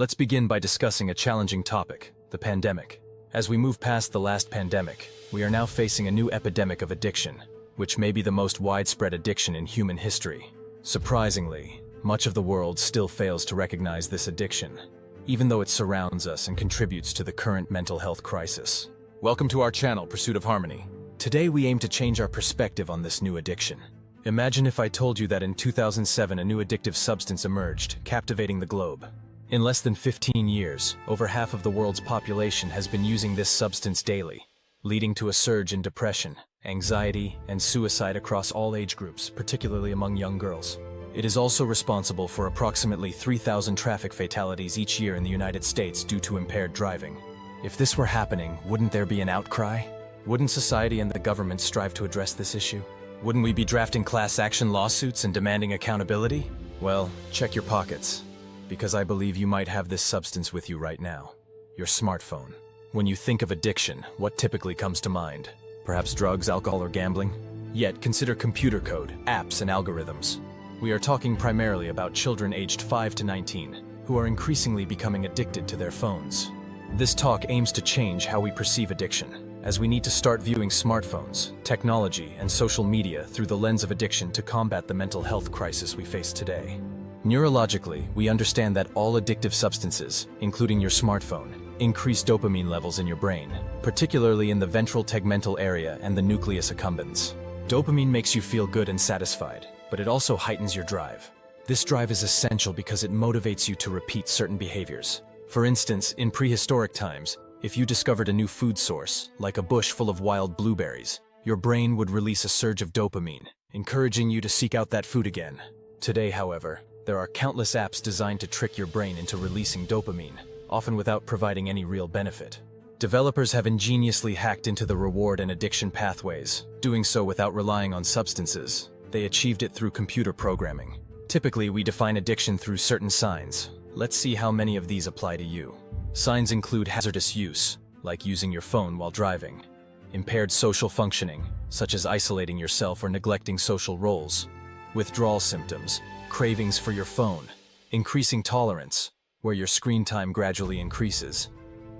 Let's begin by discussing a challenging topic, the pandemic. As we move past the last pandemic, we are now facing a new epidemic of addiction, which may be the most widespread addiction in human history. Surprisingly, much of the world still fails to recognize this addiction, even though it surrounds us and contributes to the current mental health crisis. Welcome to our channel, Pursuit of Harmony. Today we aim to change our perspective on this new addiction. Imagine if I told you that in 2007 a new addictive substance emerged, captivating the globe. In less than 15 years, over half of the world's population has been using this substance daily, leading to a surge in depression, anxiety, and suicide across all age groups, particularly among young girls. It is also responsible for approximately 3,000 traffic fatalities each year in the United States due to impaired driving. If this were happening, wouldn't there be an outcry? Wouldn't society and the government strive to address this issue? Wouldn't we be drafting class action lawsuits and demanding accountability? Well, check your pockets, because I believe you might have this substance with you right now, your smartphone. When you think of addiction, what typically comes to mind? Perhaps drugs, alcohol, or gambling? Yet consider computer code, apps, and algorithms. We are talking primarily about children aged 5 to 19, who are increasingly becoming addicted to their phones. This talk aims to change how we perceive addiction, as we need to start viewing smartphones, technology, and social media through the lens of addiction to combat the mental health crisis we face today. Neurologically, we understand that all addictive substances, including your smartphone, increase dopamine levels in your brain, particularly in the ventral tegmental area and the nucleus accumbens. Dopamine makes you feel good and satisfied, but it also heightens your drive. This drive is essential because it motivates you to repeat certain behaviors. For instance, in prehistoric times, if you discovered a new food source, like a bush full of wild blueberries, your brain would release a surge of dopamine, encouraging you to seek out that food again. Today, however, there are countless apps designed to trick your brain into releasing dopamine, often without providing any real benefit. Developers have ingeniously hacked into the reward and addiction pathways, doing so without relying on substances. They achieved it through computer programming. Typically, we define addiction through certain signs. Let's see how many of these apply to you. Signs include hazardous use, like using your phone while driving; impaired social functioning, such as isolating yourself or neglecting social roles; withdrawal symptoms, cravings for your phone; increasing tolerance, where your screen time gradually increases;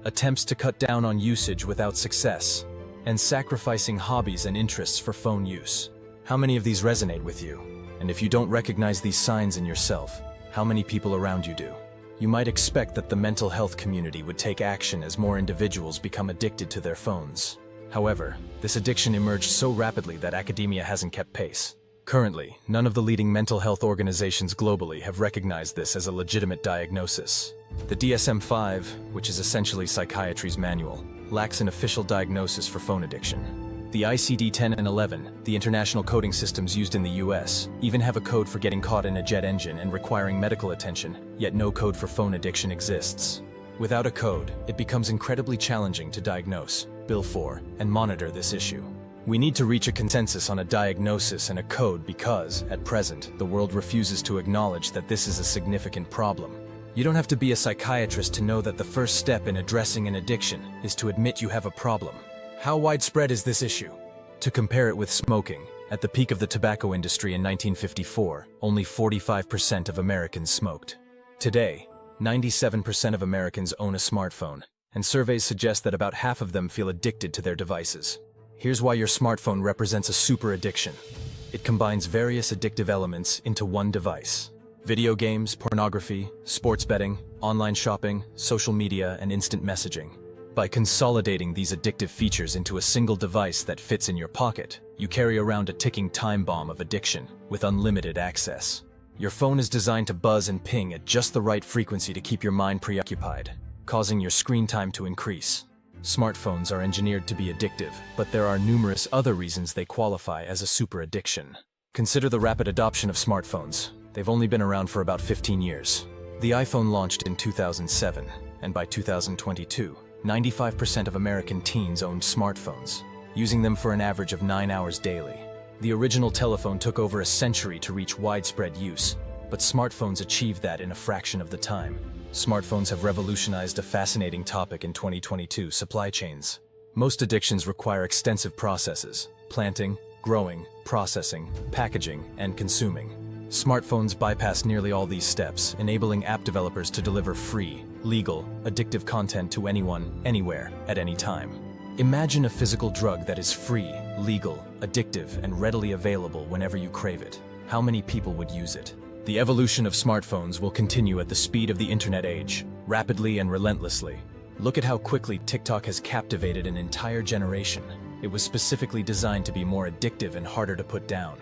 attempts to cut down on usage without success; and sacrificing hobbies and interests for phone use. How many of these resonate with you? And if you don't recognize these signs in yourself, how many people around you do? You might expect that the mental health community would take action as more individuals become addicted to their phones. However, this addiction emerged so rapidly that academia hasn't kept pace. Currently, none of the leading mental health organizations globally have recognized this as a legitimate diagnosis. The DSM-5, which is essentially psychiatry's manual, lacks an official diagnosis for phone addiction. The ICD-10 and 11, the international coding systems used in the US, even have a code for getting caught in a jet engine and requiring medical attention, yet no code for phone addiction exists. Without a code, it becomes incredibly challenging to diagnose, bill for, and monitor this issue. We need to reach a consensus on a diagnosis and a code because, at present, the world refuses to acknowledge that this is a significant problem. You don't have to be a psychiatrist to know that the first step in addressing an addiction is to admit you have a problem. How widespread is this issue? To compare it with smoking, at the peak of the tobacco industry in 1954, only 45% of Americans smoked. Today, 97% of Americans own a smartphone, and surveys suggest that about half of them feel addicted to their devices. Here's why your smartphone represents a super addiction. It combines various addictive elements into one device: video games, pornography, sports betting, online shopping, social media, and instant messaging. By consolidating these addictive features into a single device that fits in your pocket, you carry around a ticking time bomb of addiction with unlimited access. Your phone is designed to buzz and ping at just the right frequency to keep your mind preoccupied, causing your screen time to increase. Smartphones are engineered to be addictive, but there are numerous other reasons they qualify as a super addiction. Consider the rapid adoption of smartphones. They've only been around for about 15 years. The iPhone launched in 2007, and by 2022, 95% of American teens owned smartphones, using them for an average of 9 hours daily. The original telephone took over a century to reach widespread use, but smartphones achieved that in a fraction of the time. Smartphones have revolutionized a fascinating topic in 2022: supply chains. Most addictions require extensive processes: planting, growing, processing, packaging, and consuming. Smartphones bypass nearly all these steps, enabling app developers to deliver free, legal, addictive content to anyone, anywhere, at any time. Imagine a physical drug that is free, legal, addictive, and readily available whenever you crave it. How many people would use it? The evolution of smartphones will continue at the speed of the internet age, rapidly and relentlessly. Look at how quickly TikTok has captivated an entire generation. It was specifically designed to be more addictive and harder to put down.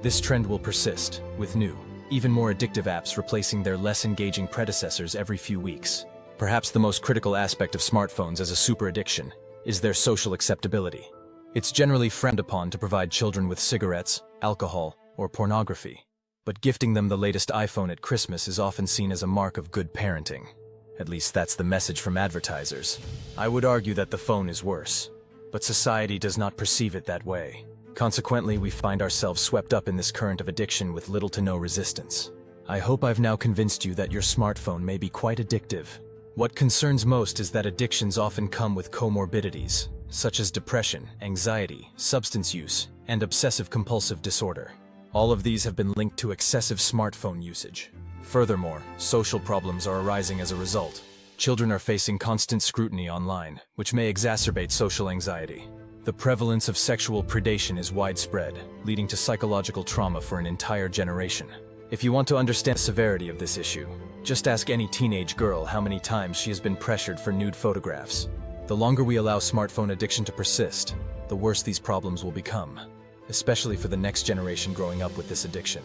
This trend will persist, with new, even more addictive apps replacing their less engaging predecessors every few weeks. Perhaps the most critical aspect of smartphones as a super addiction is their social acceptability. It's generally frowned upon to provide children with cigarettes, alcohol, or pornography. But gifting them the latest iPhone at Christmas is often seen as a mark of good parenting. At least that's the message from advertisers. I would argue that the phone is worse, but society does not perceive it that way. Consequently, we find ourselves swept up in this current of addiction with little to no resistance. I hope I've now convinced you that your smartphone may be quite addictive. What concerns most is that addictions often come with comorbidities, such as depression, anxiety, substance use, and obsessive-compulsive disorder. All of these have been linked to excessive smartphone usage. Furthermore, social problems are arising as a result. Children are facing constant scrutiny online, which may exacerbate social anxiety. The prevalence of sexual predation is widespread, leading to psychological trauma for an entire generation. If you want to understand the severity of this issue, just ask any teenage girl how many times she has been pressured for nude photographs. The longer we allow smartphone addiction to persist, the worse these problems will become, especially for the next generation growing up with this addiction.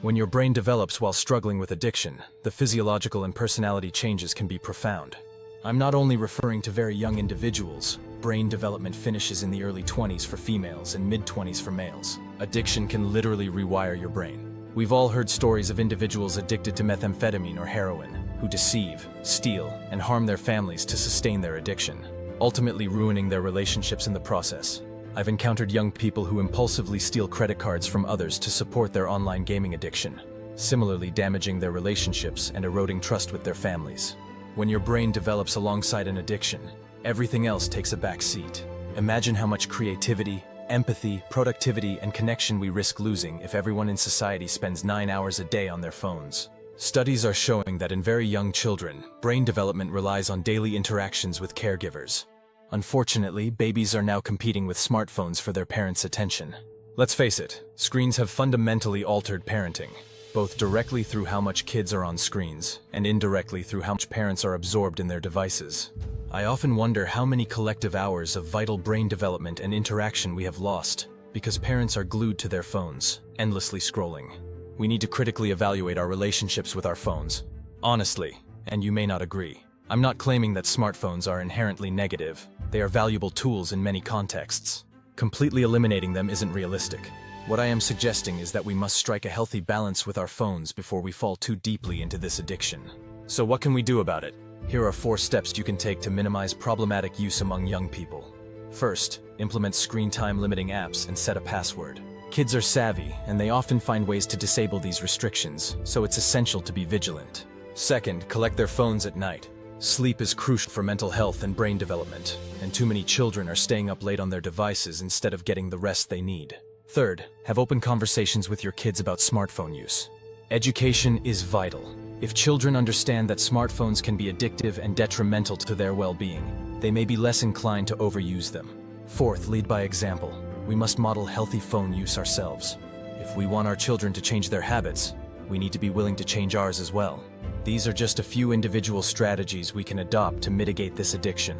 When your brain develops while struggling with addiction, the physiological and personality changes can be profound. I'm not only referring to very young individuals. Brain development finishes in the early 20s for females and mid-20s for males. Addiction can literally rewire your brain. We've all heard stories of individuals addicted to methamphetamine or heroin, who deceive, steal, and harm their families to sustain their addiction, ultimately ruining their relationships in the process. I've encountered young people who impulsively steal credit cards from others to support their online gaming addiction, similarly damaging their relationships and eroding trust with their families. When your brain develops alongside an addiction, everything else takes a back seat. Imagine how much creativity, empathy, productivity, and connection we risk losing if everyone in society spends 9 hours a day on their phones. Studies are showing that in very young children, brain development relies on daily interactions with caregivers. Unfortunately, babies are now competing with smartphones for their parents' attention. Let's face it, screens have fundamentally altered parenting, both directly through how much kids are on screens, and indirectly through how much parents are absorbed in their devices. I often wonder how many collective hours of vital brain development and interaction we have lost, because parents are glued to their phones, endlessly scrolling. We need to critically evaluate our relationships with our phones. Honestly, and you may not agree, I'm not claiming that smartphones are inherently negative. They are valuable tools in many contexts. Completely eliminating them isn't realistic. What I am suggesting is that we must strike a healthy balance with our phones before we fall too deeply into this addiction. So what can we do about it? Here are 4 steps you can take to minimize problematic use among young people. First, implement screen time limiting apps and set a password. Kids are savvy, and they often find ways to disable these restrictions, so it's essential to be vigilant. Second, collect their phones at night. Sleep is crucial for mental health and brain development, and too many children are staying up late on their devices instead of getting the rest they need. Third, have open conversations with your kids about smartphone use. Education is vital. If children understand that smartphones can be addictive and detrimental to their well-being, they may be less inclined to overuse them. Fourth, lead by example. We must model healthy phone use ourselves. If we want our children to change their habits, we need to be willing to change ours as well. These are just a few individual strategies we can adopt to mitigate this addiction.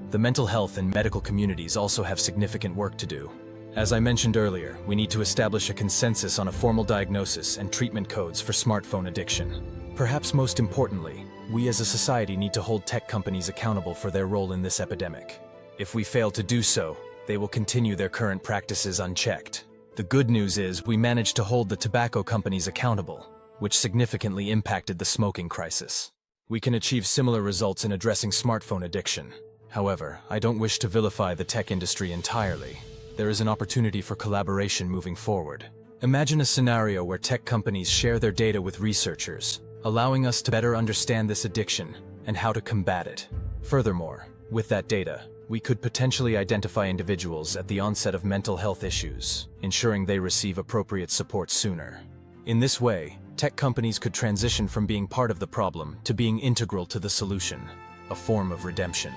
The mental health and medical communities also have significant work to do. As I mentioned earlier, we need to establish a consensus on a formal diagnosis and treatment codes for smartphone addiction. Perhaps most importantly, we as a society need to hold tech companies accountable for their role in this epidemic. If we fail to do so, they will continue their current practices unchecked. The good news is we managed to hold the tobacco companies accountable, which significantly impacted the smoking crisis. We can achieve similar results in addressing smartphone addiction. However, I don't wish to vilify the tech industry entirely. There is an opportunity for collaboration moving forward. Imagine a scenario where tech companies share their data with researchers, allowing us to better understand this addiction and how to combat it. Furthermore, with that data, we could potentially identify individuals at the onset of mental health issues, ensuring they receive appropriate support sooner. In this way, tech companies could transition from being part of the problem to being integral to the solution, a form of redemption.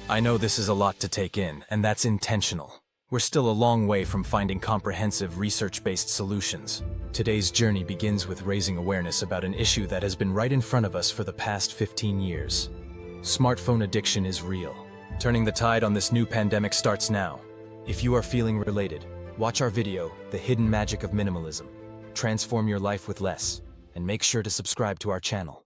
I know this is a lot to take in, and that's intentional. We're still a long way from finding comprehensive, research-based solutions. Today's journey begins with raising awareness about an issue that has been right in front of us for the past 15 years. Smartphone addiction is real. Turning the tide on this new pandemic starts now. If you are feeling related, watch our video, The Hidden Magic of Minimalism. Transform your life with less, and make sure to subscribe to our channel.